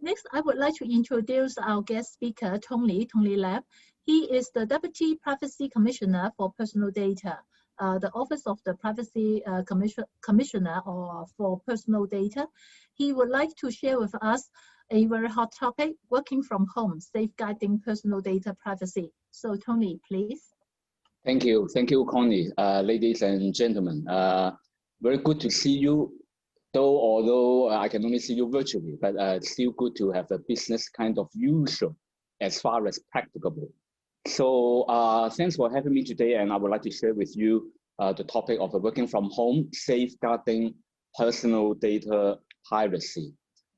Next, I would like to introduce our guest speaker, Tony Lam. He is the Deputy Privacy Commissioner for Personal Data, the Office of the Privacy Commissioner for Personal Data. He would like to share with us a very hot topic, working from home, safeguarding personal data privacy. So Tony, please. Thank you, Connie. Ladies and gentlemen, very good to see you. Although I can only see you virtually, but still good to have a business kind of usual as far as practicable. So thanks for having me today, and I would like to share with you the topic of working from home, safeguarding personal data privacy.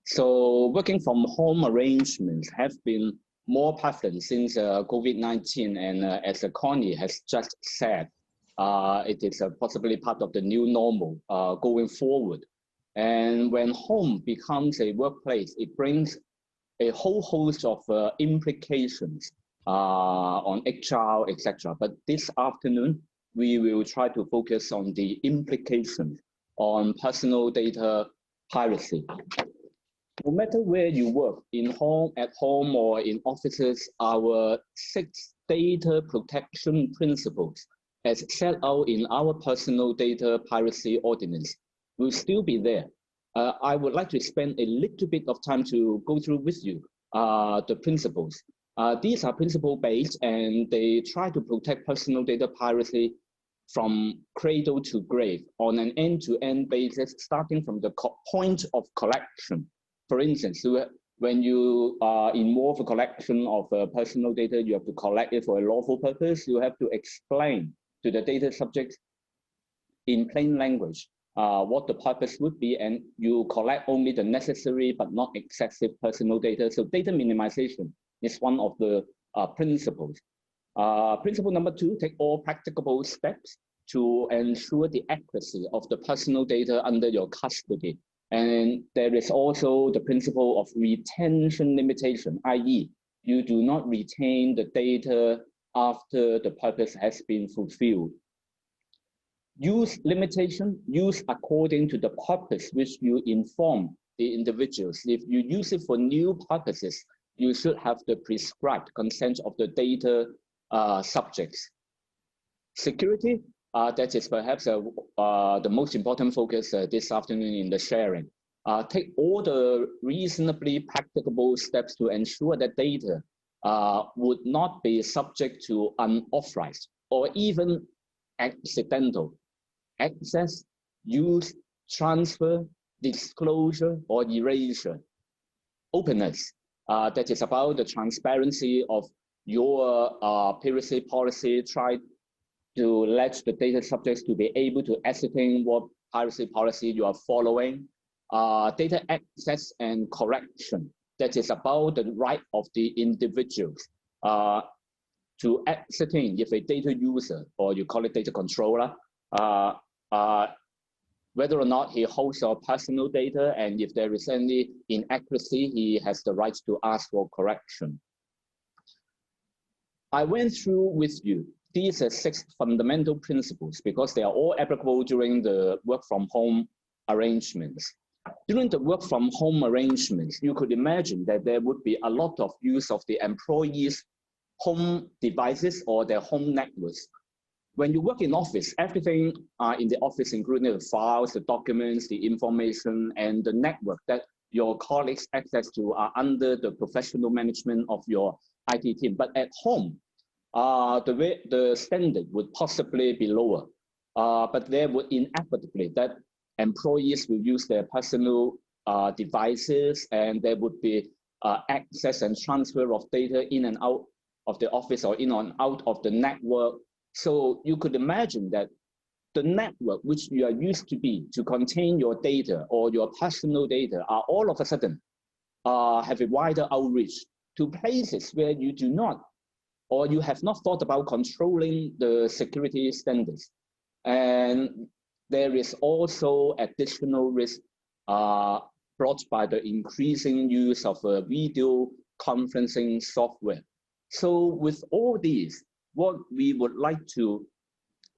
So working from home arrangements have been more prevalent since COVID-19, and as Connie has just said, it is possibly part of the new normal going forward. And when home becomes a workplace, it brings a whole host of implications on HR, etc. But this afternoon, we will try to focus on the implications on personal data privacy. No matter where you work, at home or in offices, our 6 data protection principles, as set out in our personal data privacy ordinance, will still be there. I would like to spend a little bit of time to go through with you the principles. These are principle-based, and they try to protect personal data privacy from cradle to grave on an end-to-end basis, starting from the point of collection. For instance, when you involve a collection of personal data, you have to collect it for a lawful purpose. You have to explain to the data subject in plain language what the purpose would be, and you collect only the necessary but not excessive personal data. So data minimization is one of the principles. Principle number 2, take all practicable steps to ensure the accuracy of the personal data under your custody. And there is also the principle of retention limitation, i.e., you do not retain the data after the purpose has been fulfilled. Use limitation, use according to the purpose which you inform the individuals. If you use it for new purposes, you should have the prescribed consent of the data subjects. Security, that is perhaps the most important focus this afternoon in the sharing. Take all the reasonably practicable steps to ensure that data would not be subject to unauthorized or even accidental access, use, transfer, disclosure, or erasure. Openness, that is about the transparency of your privacy policy. Try to let the data subjects to be able to ascertain what privacy policy you are following. Data access and correction, that is about the right of the individuals to ascertain if a data user, or you call it data controller, whether or not he holds your personal data, and if there is any inaccuracy, he has the right to ask for correction. I went through with you these 6 fundamental principles because they are all applicable during the work from home arrangements. During the work from home arrangements, you could imagine that there would be a lot of use of the employees' home devices or their home networks. When you work in office, everything in the office, including the files, the documents, the information, and the network that your colleagues access to are under the professional management of your IT team. But at home, the standard would possibly be lower, but there would inevitably that employees will use their personal devices, and there would be access and transfer of data in and out of the office or in and out of the network. So you could imagine that the network which you are used to be to contain your data or your personal data are all of a sudden have a wider outreach to places where you do not, or you have not thought about controlling the security standards. And there is also additional risk brought by the increasing use of video conferencing software. So with all these, what we would like to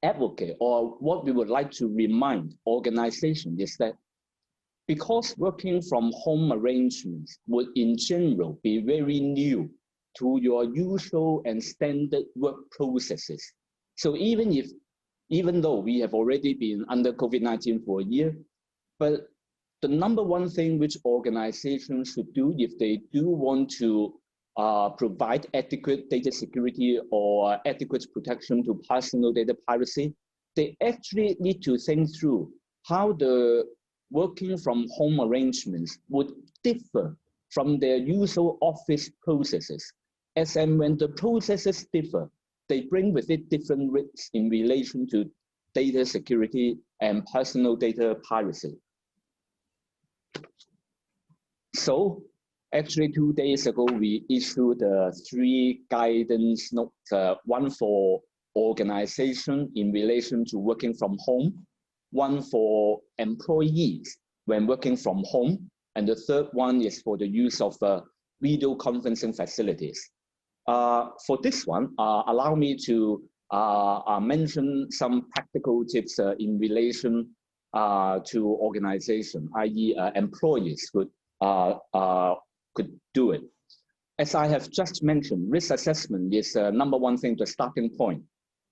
advocate, or what we would like to remind organizations, is that Because working from home arrangements would in general be very new to your usual and standard work processes. So even though we have already been under COVID-19 for a year, but the number one thing which organizations should do if they do want to provide adequate data security or adequate protection to personal data privacy, they actually need to think through how the working from home arrangements would differ from their usual office processes. As and when the processes differ, they bring with it different risks in relation to data security and personal data privacy. So actually 2 days ago, we issued 3 guidance notes, one for organization in relation to working from home, one for employees when working from home, and the third one is for the use of video conferencing facilities. For this one, allow me to mention some practical tips in relation to organization, i.e. Employees could do it. As I have just mentioned, risk assessment is number one thing, the starting point.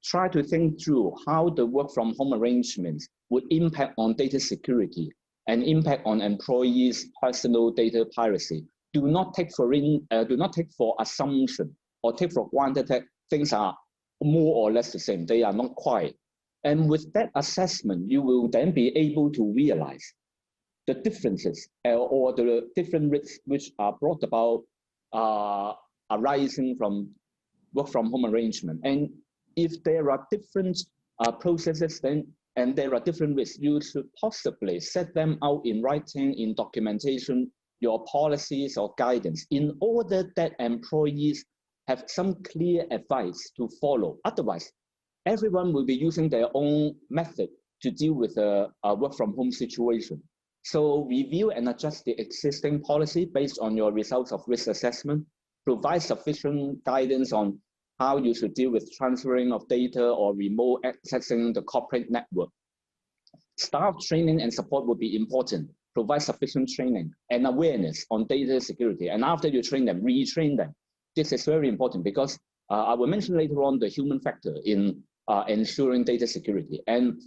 Try to think through how the work from home arrangements would impact on data security and impact on employees' personal data privacy. Do not take for assumption or take for granted that things are more or less the same. They are not quite. And with that assessment, you will then be able to realize the differences or the different risks which are brought about arising from work from home arrangement. And if there are different processes and there are different risks, you should possibly set them out in writing, in documentation, your policies or guidance, in order that employees have some clear advice to follow. Otherwise, everyone will be using their own method to deal with a work from home situation. So review and adjust the existing policy based on your results of risk assessment. Provide sufficient guidance on how you should deal with transferring of data or remote accessing the corporate network. Staff training and support will be important. Provide sufficient training and awareness on data security. And after you train them, retrain them. This is very important because I will mention later on the human factor in ensuring data security. And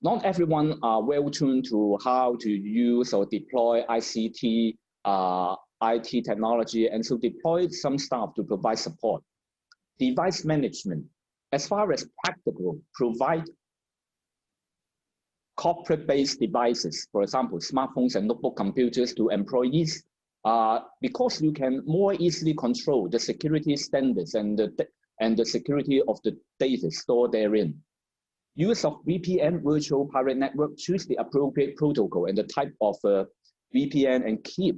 not everyone are well tuned to how to use or deploy ICT, IT technology, and so deploy some staff to provide support. Device management, as far as practical, provide corporate-based devices, for example, smartphones and notebook computers to employees, because you can more easily control the security standards and the security of the data stored therein. Use of VPN, virtual private network, choose the appropriate protocol and the type of VPN and keep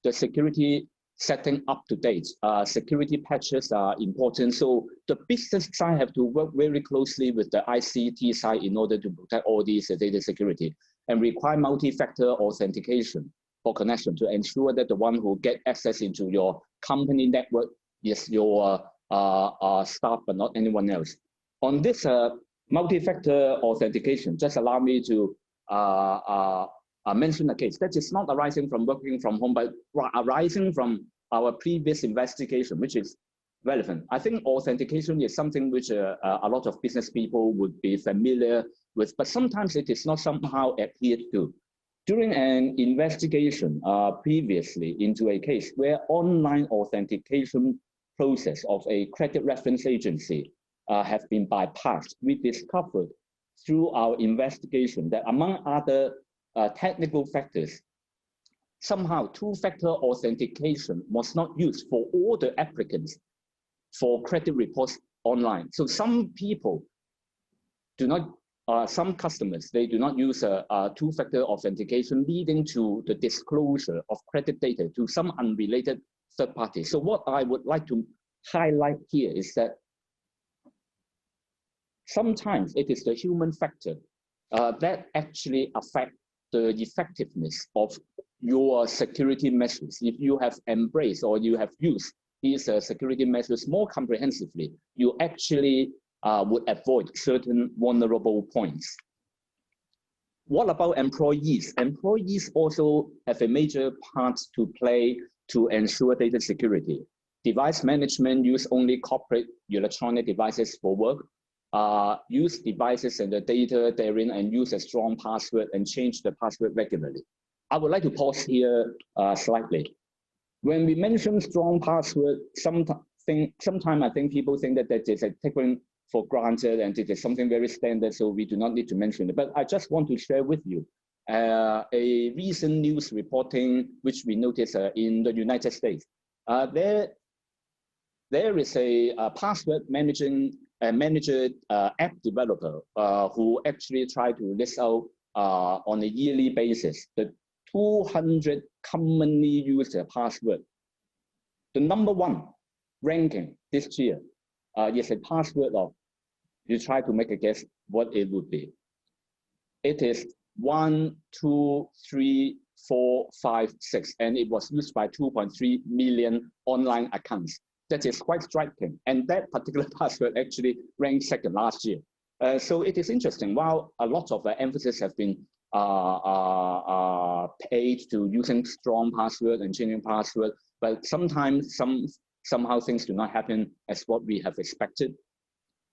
the security setting up to date. Security patches are important. So the business side have to work very closely with the ICT side in order to protect all these data security and require multi-factor authentication for connection to ensure that the one who get access into your company network is your staff, but not anyone else. On this multi-factor authentication, just allow me to mention a case that is not arising from working from home, but arising from our previous investigation, which is relevant. I think authentication is something which a lot of business people would be familiar with, but sometimes it is not somehow adhered to. During an investigation previously into a case where online authentication process of a credit reference agency have been bypassed, we discovered through our investigation that among other technical factors, somehow two-factor authentication was not used for all the applicants for credit reports online. So some people do not, some customers, they do not use a two-factor authentication, leading to the disclosure of credit data to some unrelated third party. So what I would like to highlight here is that sometimes it is the human factor that actually affects the effectiveness of your security measures. If you have embraced or you have used these security measures more comprehensively, you actually would avoid certain vulnerable points. What about employees? Employees also have a major part to play to ensure data security. Device management use only corporate electronic devices for work. Use devices and the data therein and use a strong password and change the password regularly. I would like to pause here slightly. When we mention strong password, sometimes I think people think that that is a taken for granted and it is something very standard, so we do not need to mention it. But I just want to share with you a recent news reporting which we noticed in the United States. There is a password manager app developer who actually tried to list out on a yearly basis the 200 commonly used password. The #1 ranking this year is a password of, you try to make a guess what it would be. It is 1, 2, 3, 4, 5, 6, and it was used by 2.3 million online accounts. That is quite striking. And that particular password actually ranked second last year. So it is interesting. While a lot of emphasis have been paid to using strong password and changing password, but sometimes somehow things do not happen as what we have expected.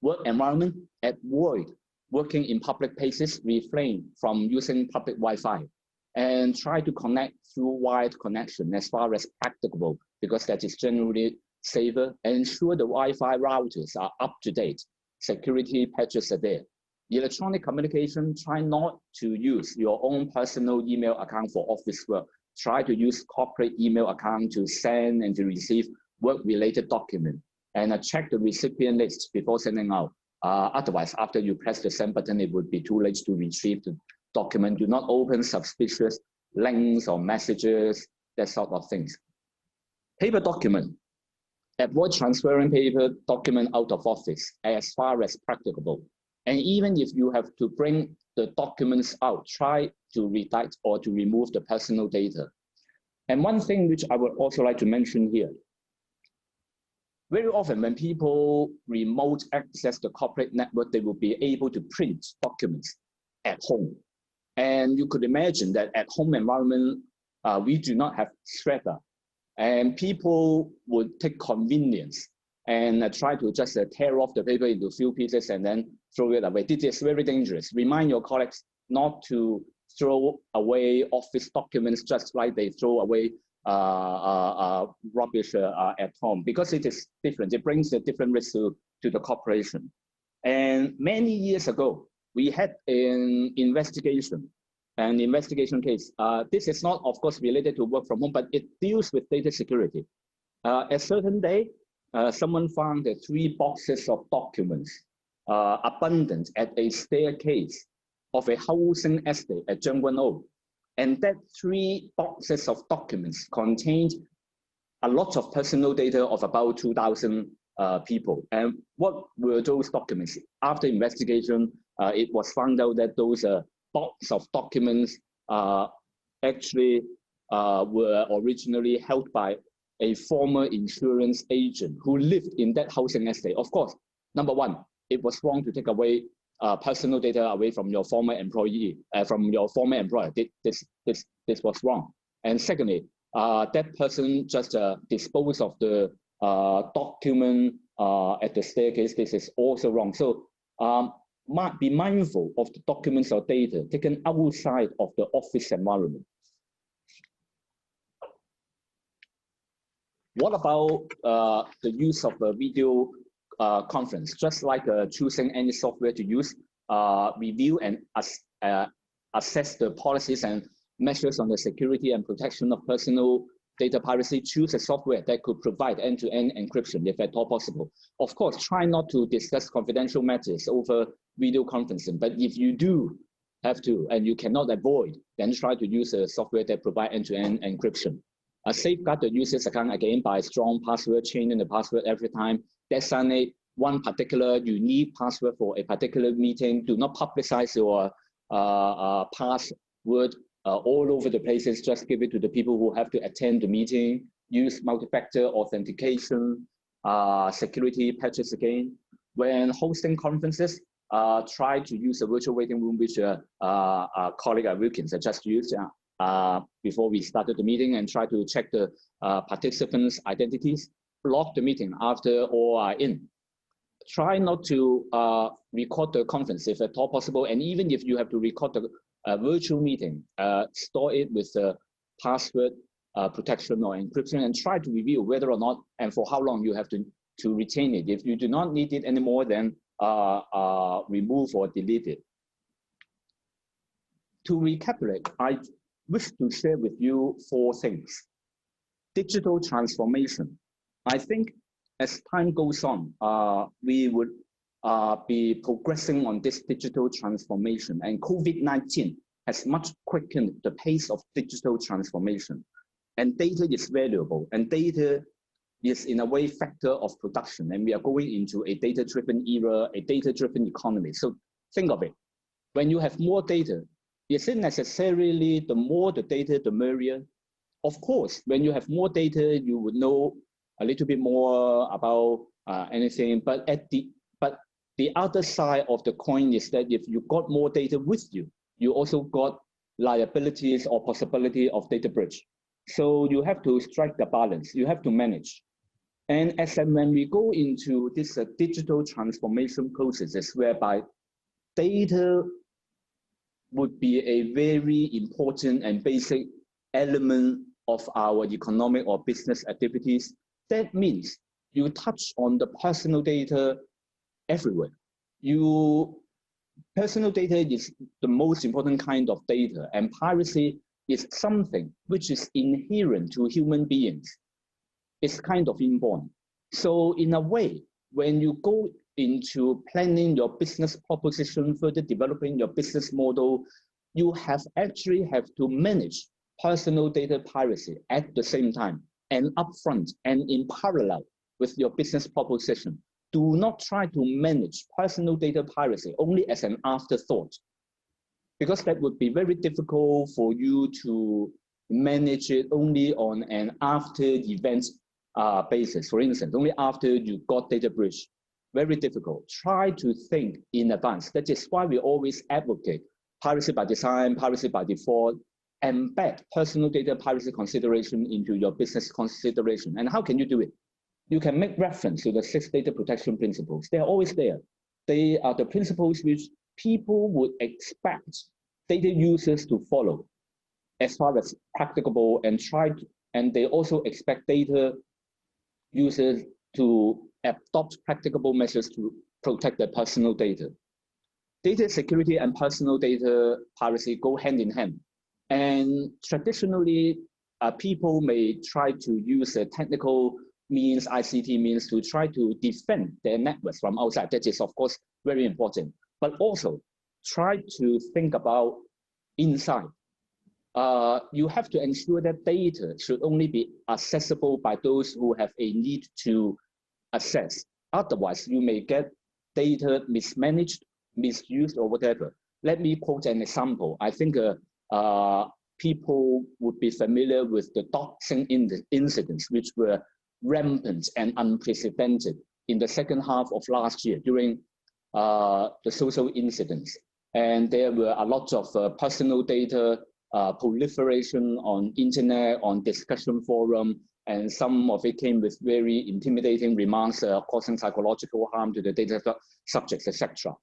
Work environment, avoid working in public places, refrain from using public Wi-Fi, and try to connect through wired connection as far as practicable, because that is generally safer. Ensure the Wi-Fi routers are up to date. Security patches are there. Electronic communication, try not to use your own personal email account for office work. Try to use corporate email account to send and to receive work-related documents. And check the recipient list before sending out. Otherwise, after you press the send button, it would be too late to retrieve the document. Do not open suspicious links or messages, that sort of things. Paper document. Avoid transferring paper document out of office as far as practicable. And even if you have to bring the documents out, try to redact or to remove the personal data. And one thing which I would also like to mention here, very often when people remote access the corporate network, they will be able to print documents at home. And you could imagine that at home environment, we do not have shredder. And people would take convenience and try to just tear off the paper into a few pieces and then throw it away. This is very dangerous. Remind your colleagues not to throw away office documents just like they throw away rubbish at home, because it is different. It brings a different risk to the corporation. And many years ago, we had an investigation case. This is not, of course, related to work from home, but it deals with data security. A certain day, someone found 3 boxes of documents abundant at a staircase of a housing estate at Zhangguanou. And that 3 boxes of documents contained a lot of personal data of about 2,000 people. And what were those documents? After investigation, it was found out that those box of documents actually were originally held by a former insurance agent who lived in that housing estate. Of course, #1, it was wrong to take away personal data away from your former employee, from your former employer. This was wrong. And secondly, that person just disposed of the document at the staircase. This is also wrong. So be mindful of the documents or data taken outside of the office environment. What about the use of a video conference? Just like choosing any software to use, review and assess the policies and measures on the security and protection of personal data privacy. Choose a software that could provide end-to-end encryption if at all possible. Of course, try not to discuss confidential matters over video conferencing, but if you do have to and you cannot avoid, then try to use a software that provides end-to-end encryption. Safeguard the user's account again by strong password, changing the password every time. Designate one particular unique password for a particular meeting. Do not publicize your password all over the places. Just give it to the people who have to attend the meeting. Use multi-factor authentication, security patches again. When hosting conferences, try to use a virtual waiting room, which colleague Wilkins had just used before we started the meeting, and try to check the participants' identities, block the meeting after all are in. Try not to record the conference if at all possible, and even if you have to record the virtual meeting, store it with the password protection or encryption, and try to review whether or not and for how long you have to retain it. If you do not need it anymore, then remove or delete it. To recapitulate, I wish to share with you 4 things. Digital transformation. I think as time goes on, we would be progressing on this digital transformation, and COVID-19 has much quickened the pace of digital transformation. And data is valuable, and data is in a way factor of production, and we are going into a data-driven era, a data-driven economy. So think of it, when you have more data, is it necessarily the more the data, the merrier? Of course, when you have more data, you would know a little bit more about anything, but the other side of the coin is that if you got more data with you, you also got liabilities or possibility of data breach. So you have to strike the balance, you have to manage. And as and when we go into this digital transformation processes, whereby data would be a very important and basic element of our economic or business activities, that means you touch on the personal data everywhere. Personal data is the most important kind of data, and piracy is something which is inherent to human beings. It's kind of inborn. So in a way, when you go into planning your business proposition, further developing your business model, you actually have to manage personal data piracy at the same time and upfront and in parallel with your business proposition. Do not try to manage personal data piracy only as an afterthought, because that would be very difficult for you to manage it only on an after event basis. For instance, only after you got data breach. Very difficult. Try to think in advance. That is why we always advocate piracy by design, piracy by default. Embed personal data piracy consideration into your business consideration. And how can you do it? You can make reference to the 6 data protection principles. They are always there. They are the principles which people would expect data users to follow as far as practicable, and they also expect data users to adopt practicable measures to protect their personal data. Data security and personal data piracy go hand in hand. And traditionally, people may try to use technical means, ICT means, to try to defend their networks from outside. That is, of course, very important. But also, try to think about inside. You have to ensure that data should only be accessible by those who have a need to access. Otherwise, you may get data mismanaged, misused, or whatever. Let me quote an example. I think people would be familiar with the doxing incidents, which were rampant and unprecedented in the second half of last year during the social incidents. And there were a lot of personal data proliferation on internet, on discussion forum, and some of it came with very intimidating remarks causing psychological harm to the data subjects, etc.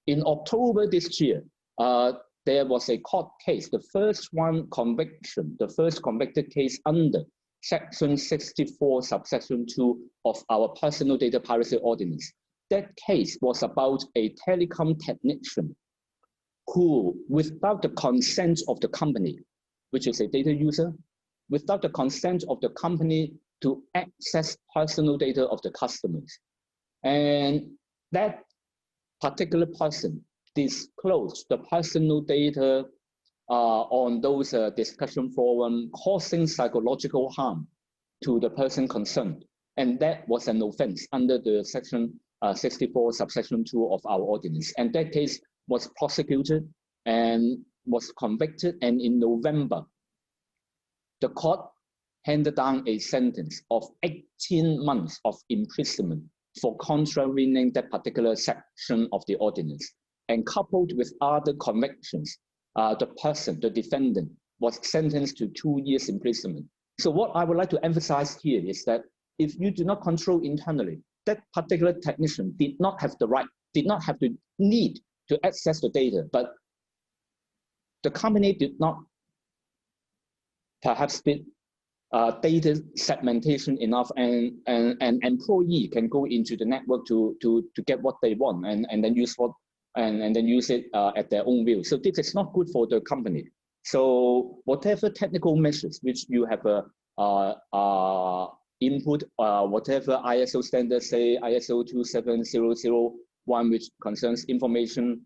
In October this year, there was a court case, the first convicted case under Section 64, subsection 2 of our Personal Data Piracy Ordinance. That case was about a telecom technician who, without the consent of the company, which is a data user, without the consent of the company to access personal data of the customers. And that particular person disclosed the personal data on those discussion forum, causing psychological harm to the person concerned. And that was an offense under the Section 64, subsection 2 of our ordinance. And that case was prosecuted and was convicted. And in November, the court handed down a sentence of 18 months of imprisonment for contravening that particular section of the ordinance. And coupled with other convictions, the person, the defendant, was sentenced to 2 years imprisonment. So what I would like to emphasize here is that if you do not control internally, that particular technician did not have the right, did not have the need to access the data, but the company did not perhaps did data segmentation enough, and an employee can go into the network to get what they want and then use what and then use it at their own will. So this is not good for the company. So whatever technical measures which you have input, whatever ISO standards say, ISO 27001, which concerns information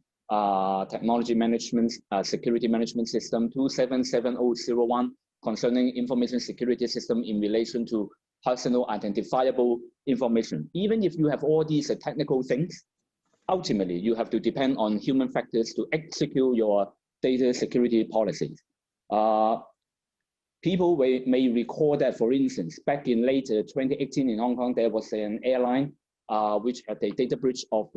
technology management, security management system, 277001, concerning information security system in relation to personal identifiable information. Even if you have all these technical things, ultimately you have to depend on human factors to execute your data security policies. People may recall that, for instance, back in late 2018 in Hong Kong, there was an airline which had a data breach of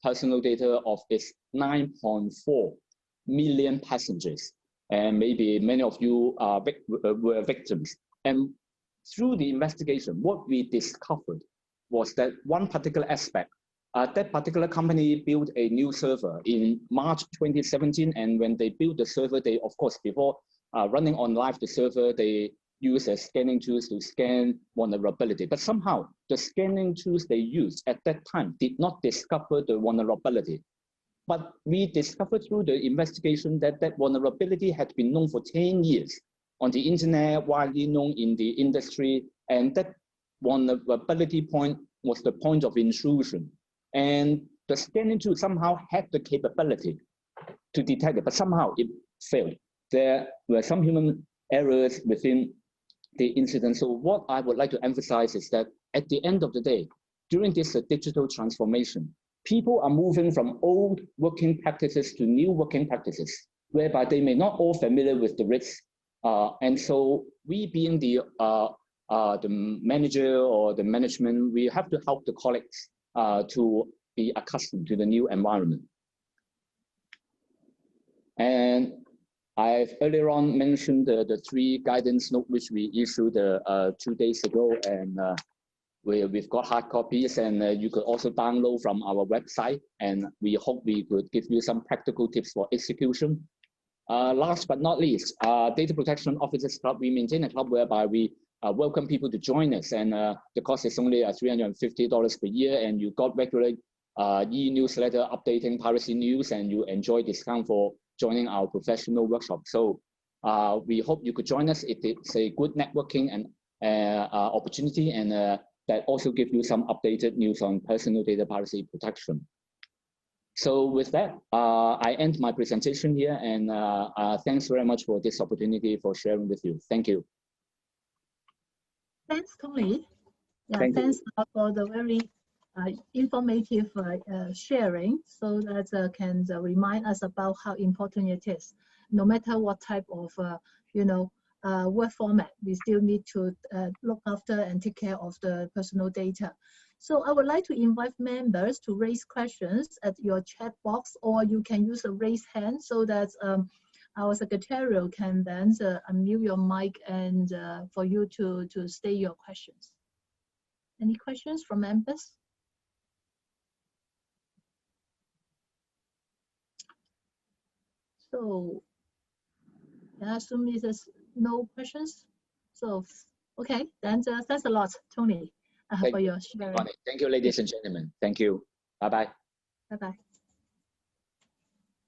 personal data of its 9.4 million passengers. And maybe many of you were victims. And through the investigation, what we discovered was that one particular aspect, that particular company built a new server in March 2017. And when they built the server, they, of course, before running on live the server, they use scanning tools to scan vulnerability. But somehow, the scanning tools they used at that time did not discover the vulnerability. But we discovered through the investigation that that vulnerability had been known for 10 years on the internet, widely known in the industry, and that vulnerability point was the point of intrusion. And the scanning tool somehow had the capability to detect it, but somehow it failed. There were some human errors within the incident. So what I would like to emphasize is that at the end of the day, during this digital transformation, people are moving from old working practices to new working practices, whereby they may not all familiar with the risks. And so we being the manager or the management, we have to help the colleagues to be accustomed to the new environment. And I've earlier on mentioned the 3 guidance notes which we issued 2 days ago, and we've got hard copies, and you could also download from our website, and we hope we could give you some practical tips for execution. Last but not least, Data Protection Officers Club, we maintain a club whereby we welcome people to join us, and the cost is only $350 per year, and you got regular e-newsletter updating piracy news, and you enjoy discount for joining our professional workshop. So we hope you could join us. It's a good networking and opportunity, and that also gives you some updated news on personal data privacy protection. So with that, I end my presentation here, and thanks very much for this opportunity for sharing with you. Thank you. Thanks, Tony. Yeah, thanks for the very informative sharing, so that can remind us about how important it is. No matter what type of work format, we still need to look after and take care of the personal data. So I would like to invite members to raise questions at your chat box, or you can use a raise hand so that our secretarial can then unmute your mic and for you to state your questions. Any questions from members? So I assume this is no questions. So okay, then thanks a lot, Tony, for your sharing. Thank you, ladies and gentlemen. Thank you. Bye-bye. Bye-bye.